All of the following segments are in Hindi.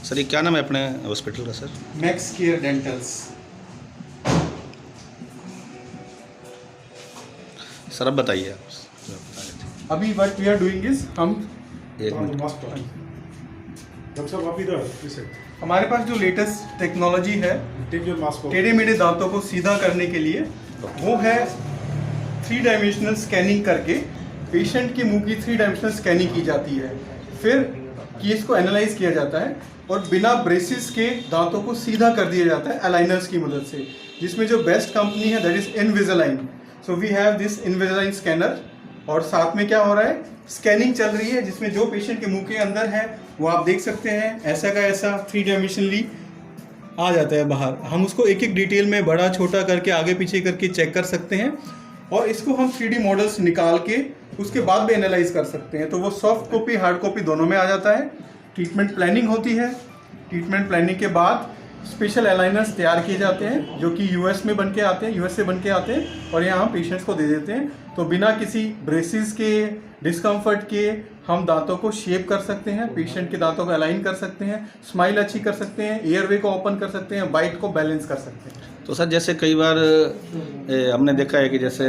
सर ये क्या नाम है अपने हॉस्पिटल का sir? Max care dentals. Sir अब बताइए आप जो आप बता रहे थे। अभी what we are doing is हम एक मिनट। डॉक्टर साहब आप इधर इसे हमारे पास जो लेटेस्ट टेक्नोलॉजी है टेक योर मास्क ऑफ। टेढ़े मेढ़े दांतों को सीधा करने के लिए वो है 3 डायमेंशनल स्कैनिंग करके पेशेंट के मुंह की 3 डायमेंशनल स्कैनिंग की जाती है, फिर केस को एनालाइज किया जाता है और बिना ब्रेसिस के दांतों को सीधा कर दिया जाता है अलाइनर्स की मदद से, जिसमें जो बेस्ट कंपनी है that is Invisalign. So we have this Invisalign scanner और साथ में क्या हो रहा है, स्कैनिंग चल रही है जिसमें जो पेशेंट के मुंह के अंदर है वो आप देख सकते हैं ऐसा का ऐसा 3 डायमेंशनली आ जाता है बाहर। हम उसको एक एक डिटेल में बड़ा छोटा करके आगे पीछे करके चेक कर सकते हैं और इसको हम 3D मॉडल्स निकाल के उसके बाद भी एनालाइज कर सकते हैं। तो वो सॉफ्ट कॉपी हार्ड कॉपी दोनों में आ जाता है। ट्रीटमेंट प्लानिंग होती है, ट्रीटमेंट प्लानिंग के बाद स्पेशल अलाइनर्स तैयार किए जाते हैं जो कि यूएस में बन के आते हैं, यूएस से बन के आते हैं और यहाँ हम पेशेंट्स को दे देते हैं। तो बिना किसी ब्रेसिस के, डिस्कम्फर्ट के हम दांतों को शेप कर सकते हैं, पेशेंट के दांतों को अलाइन कर सकते हैं, स्माइल अच्छी कर सकते हैं, एयरवे को ओपन कर सकते हैं, बाइट को बैलेंस कर सकते हैं। तो सर जैसे कई बार हमने देखा है कि जैसे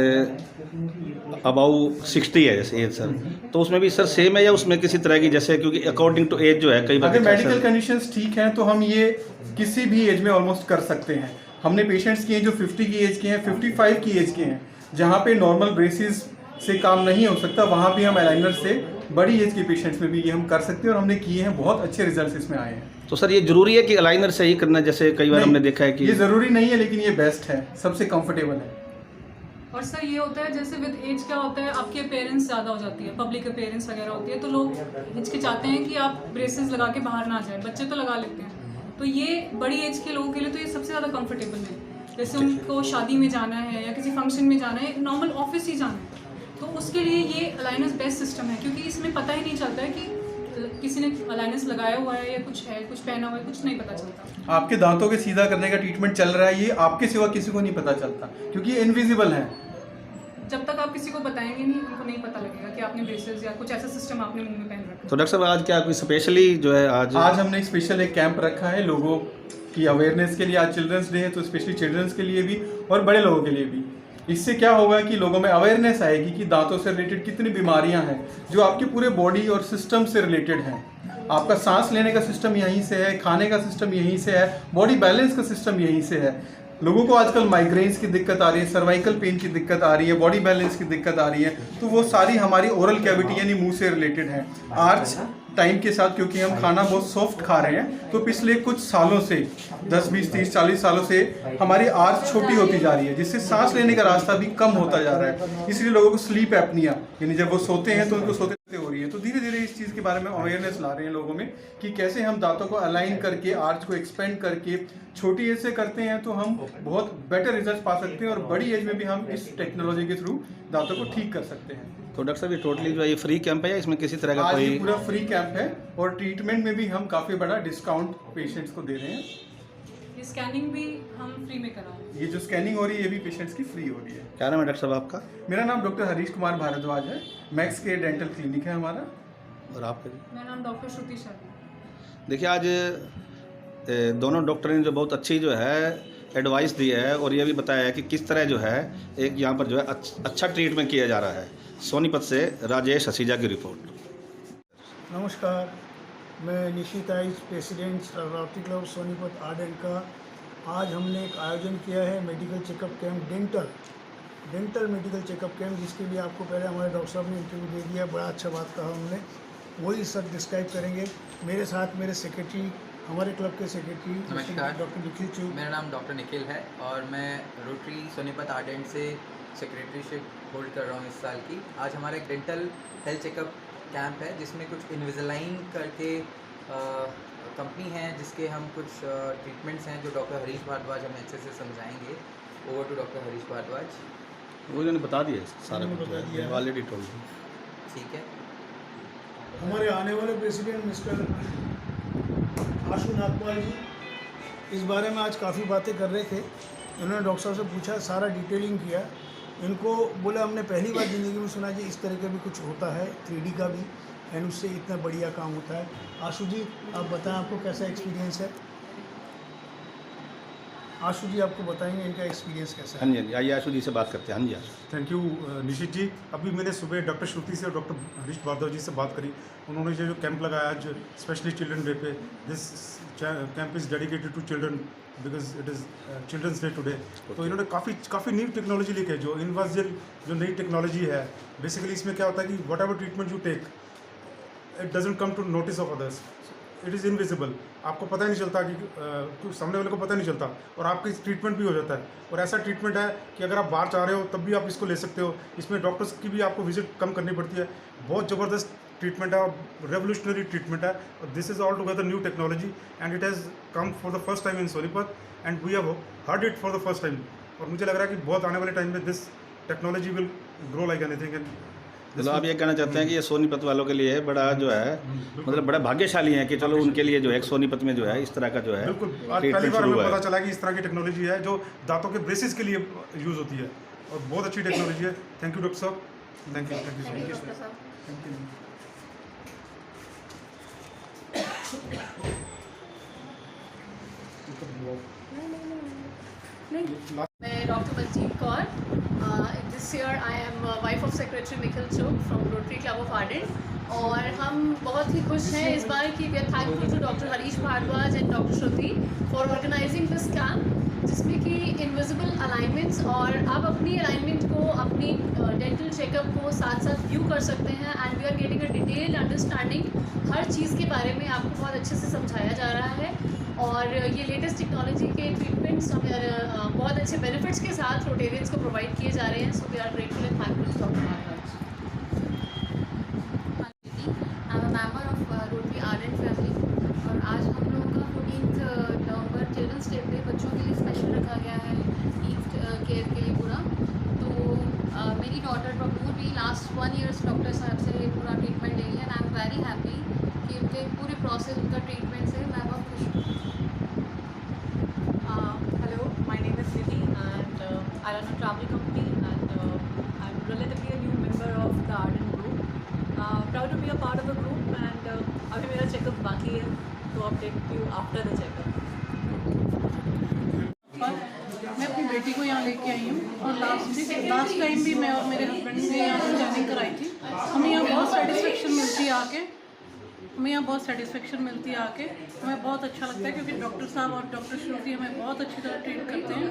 अबाउ 60 है जैसे एज सर, तो उसमें भी सर सेम है या उसमें किसी तरह की, जैसे क्योंकि अकॉर्डिंग टू एज जो है कई बार अगर देखा है मेडिकल सर। कंडीशंस ठीक हैं तो हम ये किसी भी एज में ऑलमोस्ट कर सकते हैं। हमने पेशेंट्स किए हैं जो 50 की एज के हैं, 55 की एज के हैं, जहाँ पे नॉर्मल ब्रेसिस से काम नहीं हो सकता वहाँ भी हम अलाइनर से बड़ी एज के पेशेंट्स में भी ये हम कर सकते हैं और हमने किए हैं, बहुत अच्छे रिजल्ट्स इसमें आए हैं। तो सर ये जरूरी है कि अलाइनर से ही करना, जैसे कई बार नहीं, हमने देखा है कि ये ज़रूरी नहीं है लेकिन ये बेस्ट है, सबसे कंफर्टेबल है। और सर ये होता है जैसे विद एज क्या होता है, आपकी अपेयरेंस ज़्यादा हो जाती है, पब्लिक अपेयरेंस वगैरह होती है, तो लोग हिचकिचाते हैं कि आप ब्रेसेस लगा के बाहर ना जाए। बच्चे तो लगा लेते हैं, तो ये बड़ी एज के लोगों के लिए तो ये सबसे ज़्यादा कंफर्टेबल है। जैसे उनको शादी में जाना है या किसी फंक्शन में जाना है, नॉर्मल ऑफिस ही जाना है, तो उसके लिए ये अलाइनस बेस्ट सिस्टम है, क्योंकि इसमें पता ही नहीं चलता है कि किसी ने अलाइनस लगाया हुआ है या कुछ है, कुछ पहना हुआ है, कुछ नहीं पता चलता। आपके दांतों के सीधा करने का ट्रीटमेंट चल रहा है, ये आपके सिवा किसी को नहीं पता चलता क्योंकि ये इनविजिबल है। जब तक आप किसी को बताएंगे नहीं, उनको नहीं पता लगेगा कि आपने ब्रेसेस या कुछ ऐसा सिस्टम आपने मुंह में पहन रखा है। तो डॉक्टर साहब आज क्या कोई स्पेशली जो है आज हमने एक स्पेशल एक कैंप रखा है लोगों की अवेयरनेस के लिए। आज चिल्ड्रंस डे है तो स्पेशली चिल्ड्रंस के लिए भी और बड़े लोगों के लिए भी। इससे क्या होगा कि लोगों में अवेयरनेस आएगी कि दांतों से रिलेटेड कितनी बीमारियां हैं जो आपके पूरे बॉडी और सिस्टम से रिलेटेड हैं। आपका सांस लेने का सिस्टम यहीं से है, खाने का सिस्टम यहीं से है, बॉडी बैलेंस का सिस्टम यहीं से है। लोगों को आजकल माइग्रेन्स की दिक्कत आ रही है, सर्वाइकल पेन की दिक्कत आ रही है, बॉडी बैलेंस की दिक्कत आ रही है, तो वो सारी हमारी ओरल कैविटी यानी मुंह से रिलेटेड है। आर्च टाइम के साथ क्योंकि हम खाना बहुत सॉफ्ट खा रहे हैं तो पिछले कुछ सालों से 10, 20, 30, 40 सालों से हमारी आर्च छोटी होती जा रही है, जिससे सांस लेने का रास्ता भी कम होता जा रहा है। इसलिए लोगों को स्लीप एपनिया यानी जब वो सोते हैं तो उनको सोते हो रही है। तो धीरे धीरे इस चीज़ के बारे में अवेयरनेस ला रहे हैं लोगों में कि कैसे हम दांतों को अलाइन करके आर्च को एक्सपेंड करके छोटी एज से करते हैं तो हम बहुत बेटर रिजल्ट पा सकते हैं और बड़ी एज में भी हम इस टेक्नोलॉजी के थ्रू दांतों को ठीक कर सकते हैं। तो डॉक्टर साहब ये टोटली जो है ये फ्री कैंप है या इसमें किसी तरह का आज ये कोई? पूरा फ्री कैंप है और ट्रीटमेंट में भी हम काफ़ी बड़ा डिस्काउंट पेशेंट्स को दे रहे हैं। ये स्कैनिंग भी हम फ्री में करा रहे हैं। ये जो स्कैनिंग हो रही है ये भी पेशेंट्स की फ्री हो रही है। क्या नाम है डॉक्टर साहब आपका? मेरा नाम डॉक्टर हरीश कुमार भारद्वाज है, मैक्स केयर डेंटल क्लिनिक है हमारा। और आपका? मेरा नाम डॉक्टर श्रुति शर्मा। देखिए आज दोनों डॉक्टर ने जो बहुत अच्छी जो है एडवाइस दी है और ये भी बताया है कि किस तरह जो है एक यहाँ पर जो है अच्छा ट्रीटमेंट किया जा रहा है। सोनीपत से राजेश हसीजा की रिपोर्ट। नमस्कार, मैं निशित आइज, president Rotary club Sonipat ardent का। आज हमने एक आयोजन किया है medical checkup camp, dental medical checkup camp, जिसके लिए आपको पहले हमारे डॉक्टर साहब ने इंटरव्यू दे दिया। बड़ा अच्छा बात कहा उन्होंने, वही सर डिस्क्राइब करेंगे। मेरे साथ मेरे सेक्रेटरी, हमारे क्लब के सेक्रेटरी नमस्कार, डॉक्टर निखिल चूक। मेरा नाम डॉक्टर निखिल है और मैं रोटरी सोनीपत आर्डेंट से सेक्रेटरीशिप होल्ड कर रहा हूँ इस साल की। आज हमारा एक डेंटल हेल्थ चेकअप कैंप है जिसमें कुछ इनविजिलाइन करके कंपनी है जिसके हम कुछ ट्रीटमेंट्स हैं जो डॉक्टर हरीश भारद्वाज हमें अच्छे से समझाएंगे। Over to doctor Harish Bhardwaj. वो इन्होंने बता दिया सारा उन्होंने कुछ, बता दिया। Already told. ठीक है। हमारे आने वाले प्रेसिडेंट मिस्टर आशु नागपाल जी इस बारे में आज काफ़ी बातें कर रहे थे। उन्होंने डॉक्टर साहब से पूछा, सारा डिटेलिंग किया इनको बोला हमने पहली बार ज़िंदगी में सुना जी इस तरह का भी कुछ होता है 3D का भी, एंड उससे इतना बढ़िया काम होता है। आशु जी आप बताएं आपको कैसा एक्सपीरियंस है? आशु जी आपको बताएंगे इनका एक्सपीरियंस कैसा है। हाँ जी, हाँ जी, आइए आशु जी से बात करते हैं। हाँ जी आशु। थैंक यू निशित जी। अभी मैंने सुबह डॉक्टर श्रुति से और डॉक्टर हरीश भारद्वाज जी से बात करी। उन्होंने जो कैंप लगाया आज स्पेशली चिल्ड्रन डे पे, this camp is dedicated to children because it is children's day today. तो इन्होंने काफ़ी न्यू टेक्नोलॉजी लेके जो इनवाजियल जो नई टेक्नोलॉजी है, बेसिकली इसमें क्या होता है कि whatever treatment you take it doesn't come to notice of others, it is invisible. आपको पता ही नहीं चलता कि सामने वाले को पता नहीं चलता, और आपका ट्रीटमेंट भी हो जाता है। और ऐसा ट्रीटमेंट है कि अगर आप बाहर चाह रहे हो तब भी आप इसको ले सकते हो। इसमें डॉक्टर्स की भी आपको विजिट कम करनी पड़ती है। बहुत ज़बरदस्त ट्रीटमेंट है और रेवोल्यूशनरी ट्रीटमेंट है। और this is all together new technology and it has come for the first time in Sonipat and we have heard it for the first time. और मुझे लग रहा है कि बहुत आने वाले टाइम में this technology will grow like anything. And मतलब आप ये कहना चाहते हैं कि ये सोनीपत वालों के लिए बड़ा जो है मतलब बड़ा भाग्यशाली है कि चलो उनके लिए जो है सोनीपत में जो है इस तरह का जो है बिल्कुल आज पहली ट्रीटमेंट बार शुरू हमें हुआ पता है। चला कि इस तरह की टेक्नोलॉजी है जो दांतों के ब्रेसेस के लिए यूज़ होती है, और बहुत अच्छी टेक्नोलॉजी है। थैंक यू डॉक्टर साहब, थैंक यू सो मच। मैं doctor Baljeet Kaur, this year I am wife of secretary Nikhil Chok from Rotary Club of Ardent. और हम बहुत ही खुश हैं इस बार कि we are thankful to doctor Harish Bhardwaj and doctor Shruti for organising this camp, जिसमें कि इनविजिबल अलाइनमेंट्स और आप अपनी अलाइनमेंट को, अपनी डेंटल चेकअप को साथ साथ व्यू कर सकते हैं। And we are getting a detailed understanding, हर चीज़ के बारे में आपको बहुत अच्छे से समझाया जा रहा है। और ये लेटेस्ट टेक्नोलॉजी के ट्रीटमेंट्स हमें बहुत अच्छे बेनिफिट्स के साथ रोटेरियंस को प्रोवाइड किए जा रहे हैं। So we are grateful and thankful to doctor Bhardwaj. I am a member of Rotary Ardent family, और आज हम लोगों का 14 नवंबर चिल्ड्रंस डे पे बच्चों के लिए स्पेशल रखा गया है ईद केयर के लिए पूरा। तो मेरी डॉटर प्रभु भी लास्ट 1 ईयर डॉक्टर साहब से पूरा ट्रीटमेंट ले लिया and I am very happy कि उनके पूरे प्रोसेस, उनका ट्रीटमेंट से मैं बहुत खुश हूँ। Hello, my name is Nidhi and I run a travel company and I'm relatively a new member of the Arden group. Proud to be a part of the group and अभी मेरा चेकअप बाकी है तो update you after the checkup. मैं अपनी बेटी को यहाँ लेके आई हूँ और लास्ट टाइम भी मैं और मेरे हस्बैंड ने यहाँ से स्कैनिंग कराई थी। हमें यहाँ बहुत सेटिस्फेक्शन मिलती है आके, हमें बहुत अच्छा लगता है क्योंकि डॉक्टर साहब और डॉक्टर श्रुति हमें बहुत अच्छी तरह ट्रीट करते हैं।